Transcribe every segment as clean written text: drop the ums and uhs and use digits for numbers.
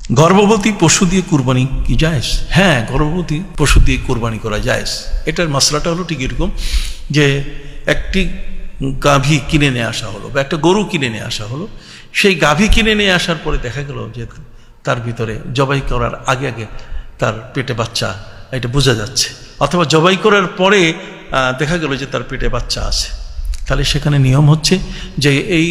গর্ভবতী পশু দিয়ে কুরবানি কি জায়েজ? হ্যাঁ, গর্ভবতী পশু দিয়ে কুরবানি করা জায়েজ। এটার মাসলাটা হলো ঠিক এরকম যে একটি গাভী কিনে নিয়ে আসা হলো বা একটা গরু কিনে নিয়ে আসা হলো। সেই গাভী কিনে নিয়ে আসার পরে দেখা গেল যে তার ভিতরে জবাই করার আগে আগে তার পেটে বাচ্চা, এটা বোঝা যাচ্ছে, অথবা জবাই করার পরে দেখা গেল যে তার পেটে বাচ্চা আছে। তাহলে সেখানে নিয়ম হচ্ছে যে এই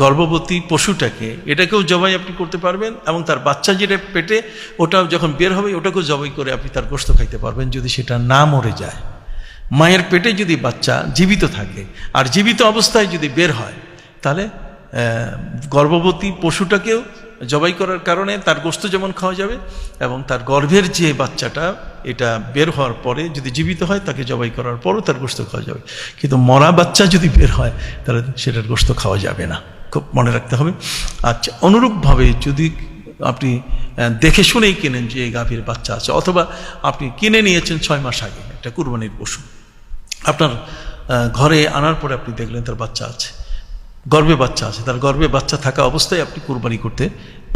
গর্ভবতী পশুটাকে, এটাকেও জবাই আপনি করতে পারবেন, এবং তার বাচ্চা যেটা পেটে ওটা যখন বের হবে ওটাকেও জবাই করে আপনি তার গোশত খাইতে পারবেন, যদি সেটা না মরে যায়। মায়ের পেটে যদি বাচ্চা জীবিত থাকে আর জীবিত অবস্থায় যদি বের হয়, তাহলে গর্ভবতী পশুটাকেও জবাই করার কারণে তার গোশত যেমন খাওয়া যাবে, এবং তার গর্ভের যে বাচ্চাটা এটা বের হওয়ার পরে যদি জীবিত হয় তাকে জবাই করার পরও তার গোশত খাওয়া যাবে। কিন্তু মরা বাচ্চা যদি বের হয় তাহলে সেটার গোশত খাওয়া যাবে না, খুব মনে রাখতে হবে। আচ্ছা, অনুরূপভাবে যদি আপনি দেখে শুনেই কেনেন যে এই গাভীর বাচ্চা আছে, অথবা আপনি কিনে নিয়েছেন 6 মাস আগে একটা কুরবানির পশু, আপনার ঘরে আনার পরে আপনি দেখলেন তার বাচ্চা আছে, গর্ভে বাচ্চা আছে, তার গর্ভে বাচ্চা থাকা অবস্থায় আপনি কুরবানি করতে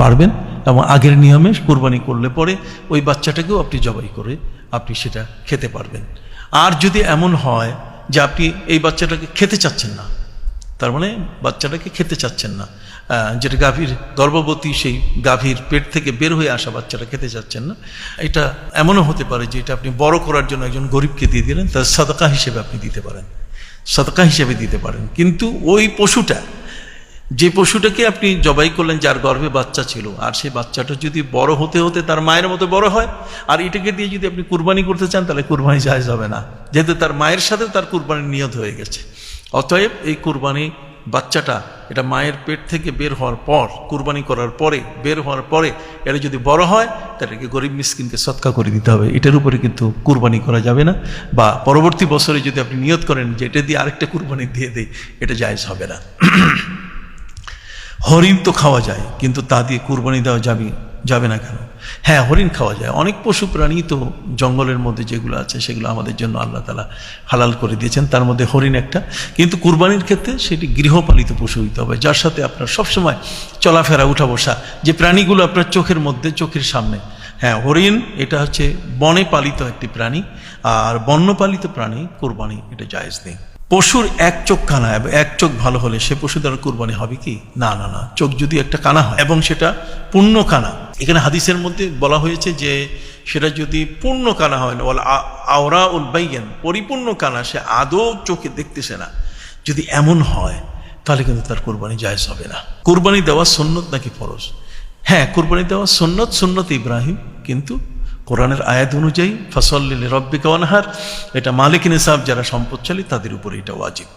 পারবেন, এবং আগের নিয়মে কুরবানি করলে পরে ওই বাচ্চাটাকেও আপনি জবাই করে আপনি সেটা খেতে পারবেন। আর যদি এমন হয় যে আপনি এই বাচ্চাটাকে খেতে চাচ্ছেন না, তার মানে বাচ্চাটাকে খেতে চাচ্ছেন না, যেটা গাভীর গর্ভবতী সেই গাভীর পেট থেকে বের হয়ে আসা বাচ্চাটা খেতে চাচ্ছেন না, এটা এমনও হতে পারে যে এটা আপনি বড় করার জন্য একজন গরিবকে দিয়ে দিলেন, তার সাদকা হিসেবে আপনি দিতে পারেন, সাদকা হিসেবে দিতে পারেন। কিন্তু ওই পশুটা, যে পশুটাকে আপনি জবাই করলেন যার গর্ভে বাচ্চা ছিল, আর সেই বাচ্চাটা যদি বড় হতে হতে তার মায়ের মতো বড় হয়, আর এটাকে দিয়ে যদি আপনি কুরবানি করতে চান, তাহলে কুরবানি জায়েজ হবে না, যেহেতু তার মায়ের সাথে তার কুরবানির নিয়ত হয়ে গেছে। অতএব এই কুরবানি বাচ্চাটা এটা মায়ের পেট থেকে বের হওয়ার পর, কুরবানি করার পরে, বের হওয়ার পরে এটা যদি বড় হয় তাদেরকে গরিব মিসকিনকে সদকা করে দিতে হবে। এটার উপরে কিন্তু কুরবানি করা যাবে না, বা পরবর্তী বছরে যদি আপনি নিয়ত করেন যে এটা দিয়ে আরেকটা কুরবানি দিয়ে দেয়, এটা জায়েজ হবে না। হরিণ তো খাওয়া যায়, কিন্তু তা দিয়ে কুরবানি দেওয়া যাবে না কেন? হ্যাঁ, হরিণ খাওয়া যায়। অনেক পশু প্রাণী তো জঙ্গলের মধ্যে যেগুলো আছে সেগুলো আমাদের জন্য আল্লাহ তাআলা হালাল করে দিয়েছেন, তার মধ্যে হরিণ একটা। কিন্তু কুরবানির ক্ষেত্রে সেটি গৃহপালিত পশু হইতে হবে, যার সাথে আপনার সবসময় চলাফেরা, উঠা বসা, যে প্রাণীগুলো আপনার চোখের মধ্যে, চোখের সামনে। হ্যাঁ, হরিণ এটা হচ্ছে বনে পালিত একটি প্রাণী, আর বন্যপালিত প্রাণী কুরবানি এটা জায়েজ নেই। পশুর এক চোখ কানা, এক চোখ ভালো হলে সে পশু দ্বারা কুরবানি হবে কি? না না না, চোখ যদি একটা কানা হয় এবং সেটা পূর্ণ কানা, এখানে হাদিসের মধ্যে বলা হয়েছে যে সেটা যদি পূর্ণ কানা হয় না, বলে আওরা উল বাইয়ান, পরিপূর্ণ কানা, সে আদৌ চোখে দেখতেছে না, যদি এমন হয় তাহলে কিন্তু তার কুরবানি জায়েজ হবে না। কুরবানি দেওয়া সুন্নত নাকি ফরজ? হ্যাঁ, কুরবানি দেওয়া সুন্নত, সুন্নত ইব্রাহিম, কিন্তু কোরআনের আয়াত অনুযায়ী ফাসাল্লি লিরাব্বিকা ওয়ানহার, এটা মালিক নিসাব যারা সম্পদশালী তাদের উপরে এটা ওয়াজিব।